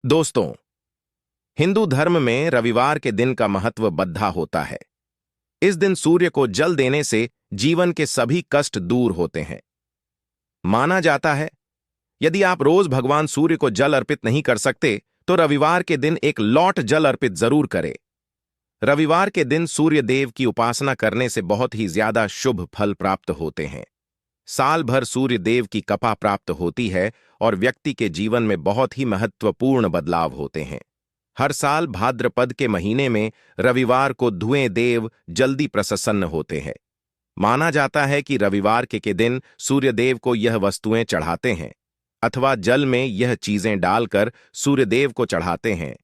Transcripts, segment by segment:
दोस्तों, हिंदू धर्म में रविवार के दिन का महत्व बद्धा होता है। इस दिन सूर्य को जल देने से जीवन के सभी कष्ट दूर होते हैं। माना जाता है, यदि आप रोज भगवान सूर्य को जल अर्पित नहीं कर सकते, तो रविवार के दिन एक लौट जल अर्पित जरूर करें। रविवार के दिन सूर्य देव की उपासना करने से बहुत ही ज्यादा शुभ फल प्राप्त होते हैं। साल भर सूर्य देव की कृपा प्राप्त होती है और व्यक्ति के जीवन में बहुत ही महत्वपूर्ण बदलाव होते हैं। हर साल भाद्रपद के महीने में रविवार को धुएं देव जल्दी प्रसन्न होते हैं। माना जाता है कि रविवार के दिन सूर्यदेव को यह वस्तुएं चढ़ाते हैं अथवा जल में यह चीजें डालकर सूर्यदेव को चढ़ाते हैं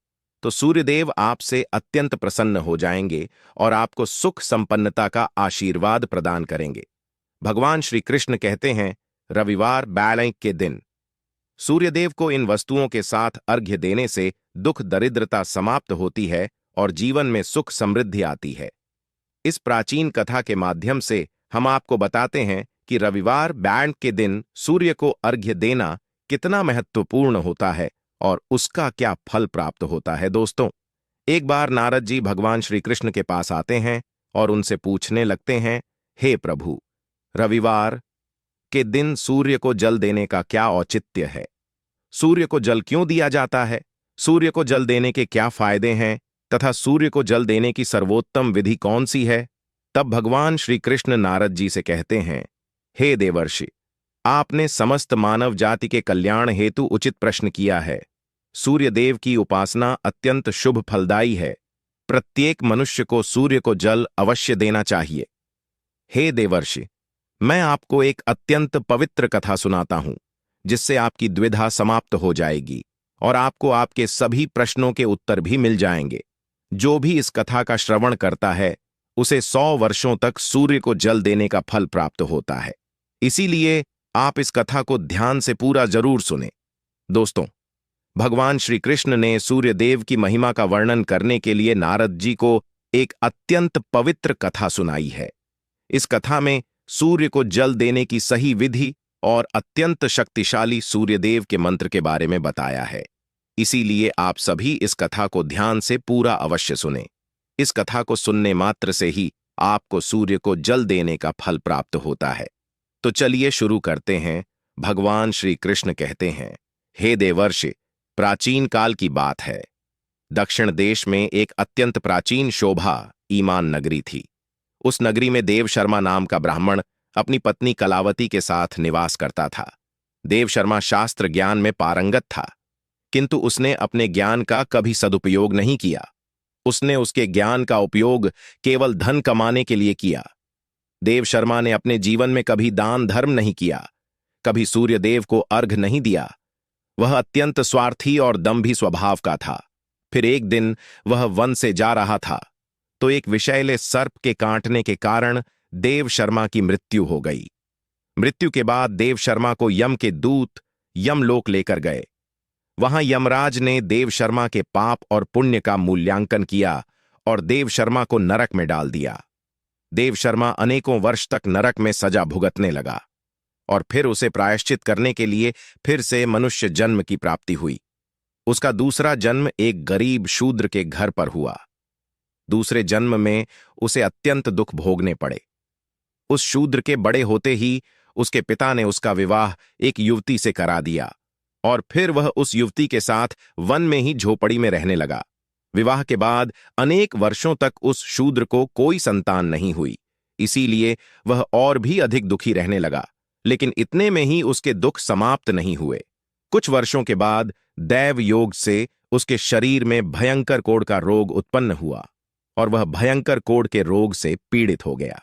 तो सूर्यदेव आपसे अत्यंत प्रसन्न हो जाएंगे और आपको सुख संपन्नता का आशीर्वाद प्रदान करेंगे। भगवान श्री कृष्ण कहते हैं, रविवार बैलें के दिन सूर्यदेव को इन वस्तुओं के साथ अर्घ्य देने से दुख दरिद्रता समाप्त होती है और जीवन में सुख समृद्धि आती है। इस प्राचीन कथा के माध्यम से हम आपको बताते हैं कि रविवार बैल के दिन सूर्य को अर्घ्य देना कितना महत्वपूर्ण होता है और उसका क्या फल प्राप्त होता है। दोस्तों, एक बार नारद जी भगवान श्री कृष्ण के पास आते हैं और उनसे पूछने लगते हैं, हे प्रभु, रविवार के दिन सूर्य को जल देने का क्या औचित्य है? सूर्य को जल क्यों दिया जाता है? सूर्य को जल देने के क्या फायदे हैं तथा सूर्य को जल देने की सर्वोत्तम विधि कौन सी है? तब भगवान श्री कृष्ण नारद जी से कहते हैं, हे देवर्षि, आपने समस्त मानव जाति के कल्याण हेतु उचित प्रश्न किया है। सूर्य देव की उपासना अत्यंत शुभ फलदायी है। प्रत्येक मनुष्य को सूर्य को जल अवश्य देना चाहिए। हे देवर्षि, मैं आपको एक अत्यंत पवित्र कथा सुनाता हूं, जिससे आपकी द्विधा समाप्त हो जाएगी और आपको आपके सभी प्रश्नों के उत्तर भी मिल जाएंगे। जो भी इस कथा का श्रवण करता है, उसे 100 वर्षों तक सूर्य को जल देने का फल प्राप्त होता है। इसीलिए आप इस कथा को ध्यान से पूरा जरूर सुने। दोस्तों, भगवान श्री कृष्ण ने सूर्य देव की महिमा का वर्णन करने के लिए नारद जी को एक अत्यंत पवित्र कथा सुनाई है। इस कथा में सूर्य को जल देने की सही विधि और अत्यंत शक्तिशाली सूर्यदेव के मंत्र के बारे में बताया है। इसीलिए आप सभी इस कथा को ध्यान से पूरा अवश्य सुने। इस कथा को सुनने मात्र से ही आपको सूर्य को जल देने का फल प्राप्त होता है। तो चलिए शुरू करते हैं। भगवान श्री कृष्ण कहते हैं, हे देवर्षि, प्राचीन काल की बात है। दक्षिण देश में एक अत्यंत प्राचीन शोभा ईमान नगरी थी। उस नगरी में देव शर्मा नाम का ब्राह्मण अपनी पत्नी कलावती के साथ निवास करता था। देव शर्मा शास्त्र ज्ञान में पारंगत था, किंतु उसने अपने ज्ञान का कभी सदुपयोग नहीं किया। उसने उसके ज्ञान का उपयोग केवल धन कमाने के लिए किया। देव शर्मा ने अपने जीवन में कभी दान धर्म नहीं किया, कभी सूर्य देव को अर्घ्य नहीं दिया। वह अत्यंत स्वार्थी और दंभी स्वभाव का था। फिर एक दिन वह वन से जा रहा था तो एक विषैले सर्प के काटने के कारण देव शर्मा की मृत्यु हो गई। मृत्यु के बाद देव शर्मा को यम के दूत यमलोक लेकर गए। वहां यमराज ने देव शर्मा के पाप और पुण्य का मूल्यांकन किया और देव शर्मा को नरक में डाल दिया। देव शर्मा अनेकों वर्ष तक नरक में सजा भुगतने लगा और फिर उसे प्रायश्चित करने के लिए फिर से मनुष्य जन्म की प्राप्ति हुई। उसका दूसरा जन्म एक गरीब शूद्र के घर पर हुआ। दूसरे जन्म में उसे अत्यंत दुख भोगने पड़े। उस शूद्र के बड़े होते ही उसके पिता ने उसका विवाह एक युवती से करा दिया और फिर वह उस युवती के साथ वन में ही झोपड़ी में रहने लगा। विवाह के बाद अनेक वर्षों तक उस शूद्र को कोई संतान नहीं हुई। इसीलिए वह और भी अधिक दुखी रहने लगा, लेकिन इतने में ही उसके दुख समाप्त नहीं हुए। कुछ वर्षों के बाद दैव योग से उसके शरीर में भयंकर कोढ़ का रोग उत्पन्न हुआ और वह भयंकर कोढ़ के रोग से पीड़ित हो गया।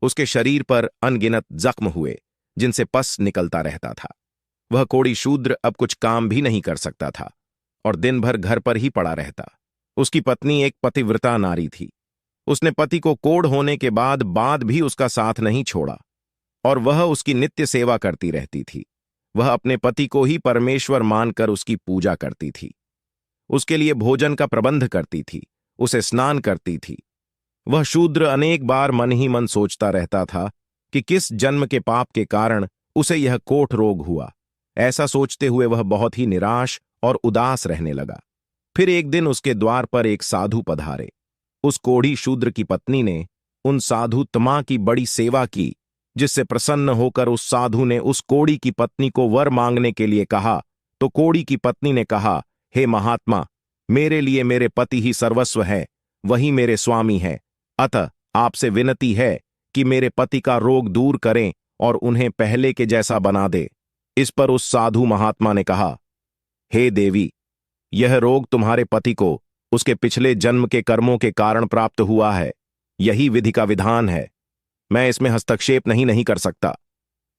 उसके शरीर पर अनगिनत जख्म हुए जिनसे पस निकलता रहता था। वह कोढ़ी शूद्र अब कुछ काम भी नहीं कर सकता था और दिन भर घर पर ही पड़ा रहता। उसकी पत्नी एक पतिव्रता नारी थी। उसने पति को कोढ़ होने के बाद भी उसका साथ नहीं छोड़ा और वह उसकी नित्य सेवा करती रहती थी। वह अपने पति को ही परमेश्वर मानकर उसकी पूजा करती थी। उसके लिए भोजन का प्रबंध करती थी, उसे स्नान करती थी। वह शूद्र अनेक बार मन ही मन सोचता रहता था कि किस जन्म के पाप के कारण उसे यह कोढ़ रोग हुआ। ऐसा सोचते हुए वह बहुत ही निराश और उदास रहने लगा। फिर एक दिन उसके द्वार पर एक साधु पधारे। उस कोढ़ी शूद्र की पत्नी ने उन साधु तमा की बड़ी सेवा की, जिससे प्रसन्न होकर उस साधु ने उस कोढ़ी की पत्नी को वर मांगने के लिए कहा। तो कोढ़ी की पत्नी ने कहा, हे महात्मा, मेरे लिए मेरे पति ही सर्वस्व है, वही मेरे स्वामी है। अतः आपसे विनती है कि मेरे पति का रोग दूर करें और उन्हें पहले के जैसा बना दे। इस पर उस साधु महात्मा ने कहा, हे देवी, यह रोग तुम्हारे पति को उसके पिछले जन्म के कर्मों के कारण प्राप्त हुआ है। यही विधि का विधान है। मैं इसमें हस्तक्षेप नहीं कर सकता।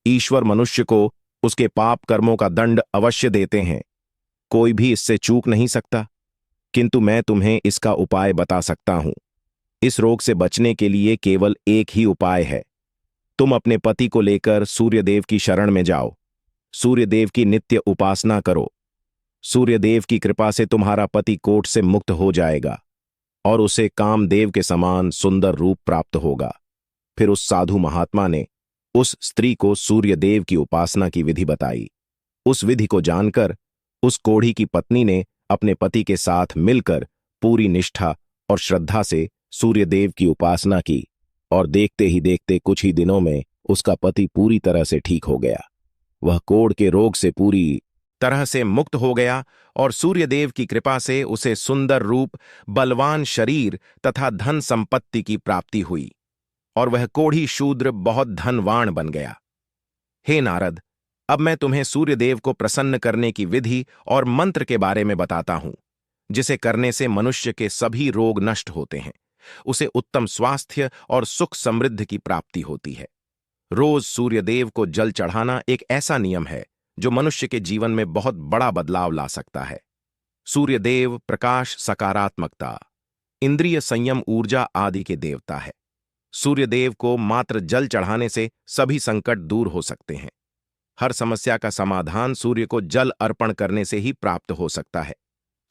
ईश्वर मनुष्य को उसके पाप कर्मों का दंड अवश्य देते हैं, कोई भी इससे चूक नहीं सकता। किंतु मैं तुम्हें इसका उपाय बता सकता हूं। इस रोग से बचने के लिए केवल एक ही उपाय है। तुम अपने पति को लेकर सूर्यदेव की शरण में जाओ, सूर्यदेव की नित्य उपासना करो। सूर्यदेव की कृपा से तुम्हारा पति कोट से मुक्त हो जाएगा और उसे कामदेव के समान सुंदर रूप प्राप्त होगा। फिर उस साधु महात्मा ने उस स्त्री को सूर्यदेव की उपासना की विधि बताई। उस विधि को जानकर उस कोढ़ी की पत्नी ने अपने पति के साथ मिलकर पूरी निष्ठा और श्रद्धा से सूर्यदेव की उपासना की और देखते ही देखते कुछ ही दिनों में उसका पति पूरी तरह से ठीक हो गया। वह कोढ़ के रोग से पूरी तरह से मुक्त हो गया और सूर्यदेव की कृपा से उसे सुंदर रूप, बलवान शरीर तथा धन संपत्ति की प्राप्ति हुई और वह कोढ़ी शूद्र बहुत धनवान बन गया। हे नारद, अब मैं तुम्हें सूर्यदेव को प्रसन्न करने की विधि और मंत्र के बारे में बताता हूं, जिसे करने से मनुष्य के सभी रोग नष्ट होते हैं, उसे उत्तम स्वास्थ्य और सुख समृद्धि की प्राप्ति होती है। रोज सूर्यदेव को जल चढ़ाना एक ऐसा नियम है जो मनुष्य के जीवन में बहुत बड़ा बदलाव ला सकता है। सूर्यदेव प्रकाश, सकारात्मकता, इंद्रिय संयम, ऊर्जा आदि के देवता है। सूर्यदेव को मात्र जल चढ़ाने से सभी संकट दूर हो सकते हैं। हर समस्या का समाधान सूर्य को जल अर्पण करने से ही प्राप्त हो सकता है।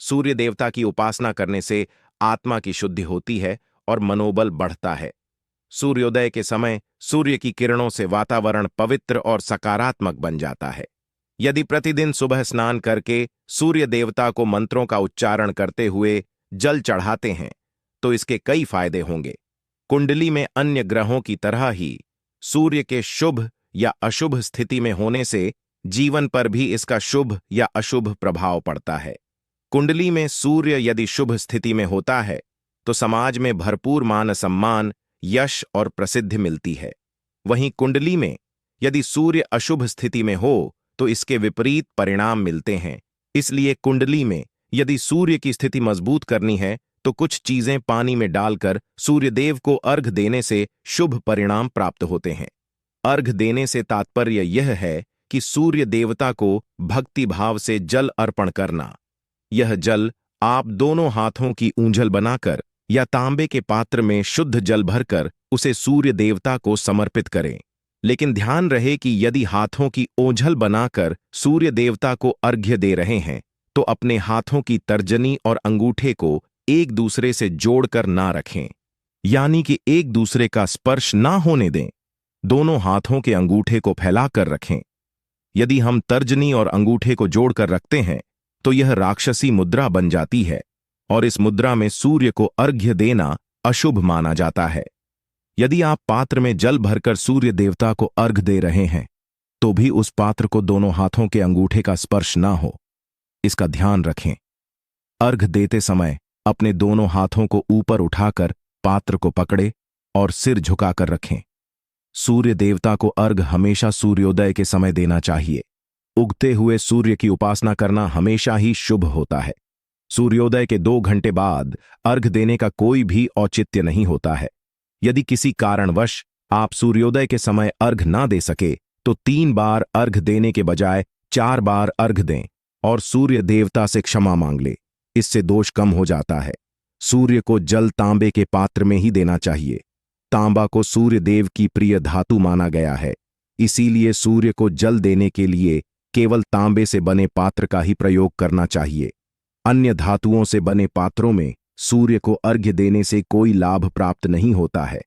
सूर्य देवता की उपासना करने से आत्मा की शुद्धि होती है और मनोबल बढ़ता है। सूर्योदय के समय सूर्य की किरणों से वातावरण पवित्र और सकारात्मक बन जाता है। यदि प्रतिदिन सुबह स्नान करके सूर्य देवता को मंत्रों का उच्चारण करते हुए जल चढ़ाते हैं तो इसके कई फायदे होंगे। कुंडली में अन्य ग्रहों की तरह ही सूर्य के शुभ या अशुभ स्थिति में होने से जीवन पर भी इसका शुभ या अशुभ प्रभाव पड़ता है। कुंडली में सूर्य यदि शुभ स्थिति में होता है तो समाज में भरपूर मान सम्मान, यश और प्रसिद्धि मिलती है। वहीं कुंडली में यदि सूर्य अशुभ स्थिति में हो तो इसके विपरीत परिणाम मिलते हैं। इसलिए कुंडली में यदि सूर्य की स्थिति मजबूत करनी है तो कुछ चीजें पानी में डालकर सूर्यदेव को अर्घ देने से शुभ परिणाम प्राप्त होते हैं। अर्घ देने से तात्पर्य यह है कि सूर्य देवता को भक्ति भाव से जल अर्पण करना। यह जल आप दोनों हाथों की ऊंझल बनाकर या तांबे के पात्र में शुद्ध जल भरकर उसे सूर्य देवता को समर्पित करें। लेकिन ध्यान रहे कि यदि हाथों की ओंझल बनाकर सूर्य देवता को अर्घ्य दे रहे हैं तो अपने हाथों की तर्जनी और अंगूठे को एक दूसरे से जोड़कर ना रखें, यानी कि एक दूसरे का स्पर्श ना होने दें। दोनों हाथों के अंगूठे को फैलाकर रखें। यदि हम तर्जनी और अंगूठे को जोड़कर रखते हैं तो यह राक्षसी मुद्रा बन जाती है और इस मुद्रा में सूर्य को अर्घ्य देना अशुभ माना जाता है। यदि आप पात्र में जल भरकर सूर्य देवता को अर्घ दे रहे हैं तो भी उस पात्र को दोनों हाथों के अंगूठे का स्पर्श ना हो, इसका ध्यान रखें। अर्घ देते समय अपने दोनों हाथों को ऊपर उठाकर पात्र को पकड़े और सिर झुकाकर रखें। सूर्य देवता को अर्घ हमेशा सूर्योदय के समय देना चाहिए। उगते हुए सूर्य की उपासना करना हमेशा ही शुभ होता है। सूर्योदय के 2 घंटे बाद अर्घ देने का कोई भी औचित्य नहीं होता है। यदि किसी कारणवश आप सूर्योदय के समय अर्घ ना दे सके तो 3 बार अर्घ देने के बजाय 4 बार अर्घ दें और सूर्य देवता से क्षमा मांग ले। इससे दोष कम हो जाता है। सूर्य को जल तांबे के पात्र में ही देना चाहिए। तांबा को सूर्य देव की प्रिय धातु माना गया है, इसीलिए सूर्य को जल देने के लिए केवल तांबे से बने पात्र का ही प्रयोग करना चाहिए। अन्य धातुओं से बने पात्रों में सूर्य को अर्घ्य देने से कोई लाभ प्राप्त नहीं होता है।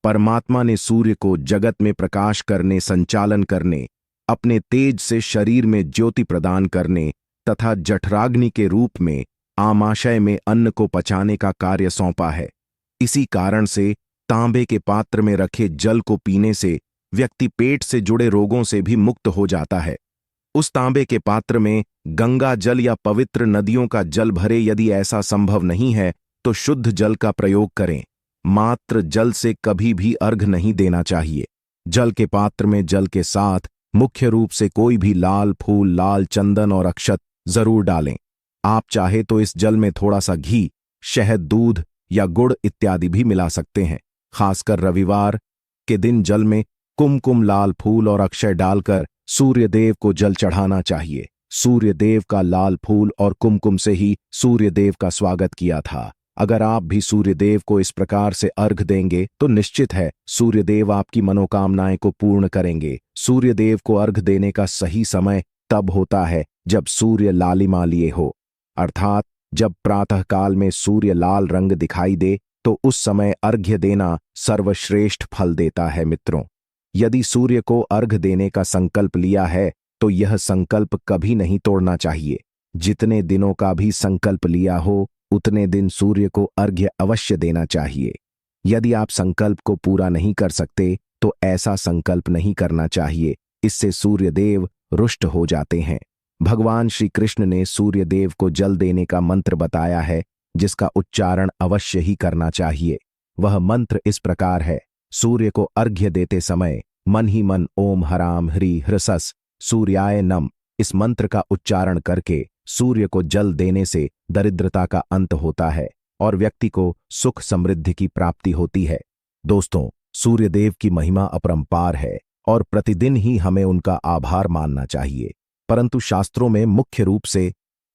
परमात्मा ने सूर्य को जगत में प्रकाश करने, संचालन करने, अपने तेज से शरीर में ज्योति प्रदान करने तथा जठराग्नि के रूप में आमाशय में अन्न को पचाने का कार्य सौंपा है। इसी कारण से तांबे के पात्र में रखे जल को पीने से व्यक्ति पेट से जुड़े रोगों से भी मुक्त हो जाता है। उस तांबे के पात्र में गंगा जल या पवित्र नदियों का जल भरे। यदि ऐसा संभव नहीं है तो शुद्ध जल का प्रयोग करें। मात्र जल से कभी भी अर्घ नहीं देना चाहिए। जल के पात्र में जल के साथ मुख्य रूप से कोई भी लाल फूल, लाल चंदन और अक्षत जरूर डालें। आप चाहे तो इस जल में थोड़ा सा घी, शहद, दूध या गुड़ इत्यादि भी मिला सकते हैं। खासकर रविवार के दिन जल में कुमकुम, लाल फूल और अक्षय डालकर सूर्य देव को जल चढ़ाना चाहिए। सूर्य देव का लाल फूल और कुमकुम से ही सूर्य देव का स्वागत किया था। अगर आप भी सूर्य देव को इस प्रकार से अर्घ देंगे तो निश्चित है सूर्य देव आपकी मनोकामनाएं को पूर्ण करेंगे। सूर्य देव को अर्घ देने का सही समय तब होता है जब सूर्य लालिमा लिए हो, अर्थात जब प्रातःकाल में सूर्य लाल रंग दिखाई दे तो उस समय अर्घ्य देना सर्वश्रेष्ठ फल देता है। मित्रों, यदि सूर्य को अर्घ देने का संकल्प लिया है तो यह संकल्प कभी नहीं तोड़ना चाहिए। जितने दिनों का भी संकल्प लिया हो उतने दिन सूर्य को अर्घ्य अवश्य देना चाहिए। यदि आप संकल्प को पूरा नहीं कर सकते तो ऐसा संकल्प नहीं करना चाहिए, इससे सूर्य देव रुष्ट हो जाते हैं। भगवान श्री कृष्ण ने सूर्य देव को जल देने का मंत्र बताया है, जिसका उच्चारण अवश्य ही करना चाहिए। वह मंत्र इस प्रकार है। सूर्य को अर्घ्य देते समय मन ही मन ओम हराम ह्री ह्रसस सूर्याय नम इस मंत्र का उच्चारण करके सूर्य को जल देने से दरिद्रता का अंत होता है और व्यक्ति को सुख समृद्धि की प्राप्ति होती है। दोस्तों, सूर्य देव की महिमा अपरंपार है और प्रतिदिन ही हमें उनका आभार मानना चाहिए। परंतु शास्त्रों में मुख्य रूप से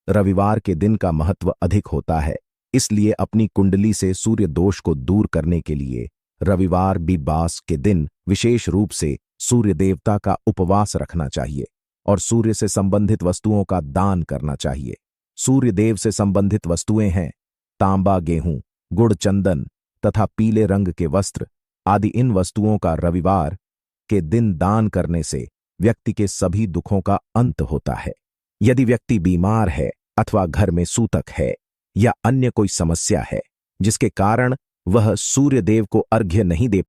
रविवार के दिन का महत्व अधिक होता है। इसलिए अपनी कुंडली से सूर्य दोष को दूर करने के लिए रविवार बीबास के दिन विशेष रूप से सूर्य देवता का उपवास रखना चाहिए और सूर्य से संबंधित वस्तुओं का दान करना चाहिए। सूर्य देव से संबंधित वस्तुएं हैं तांबा, गेहूं, गुड़, चंदन तथा पीले रंग के वस्त्र आदि। इन वस्तुओं का रविवार के दिन दान करने से व्यक्ति के सभी दुखों का अंत होता है। यदि व्यक्ति बीमार है अथवा घर में सूतक है या अन्य कोई समस्या है जिसके कारण वह सूर्य देव को अर्घ्य नहीं दे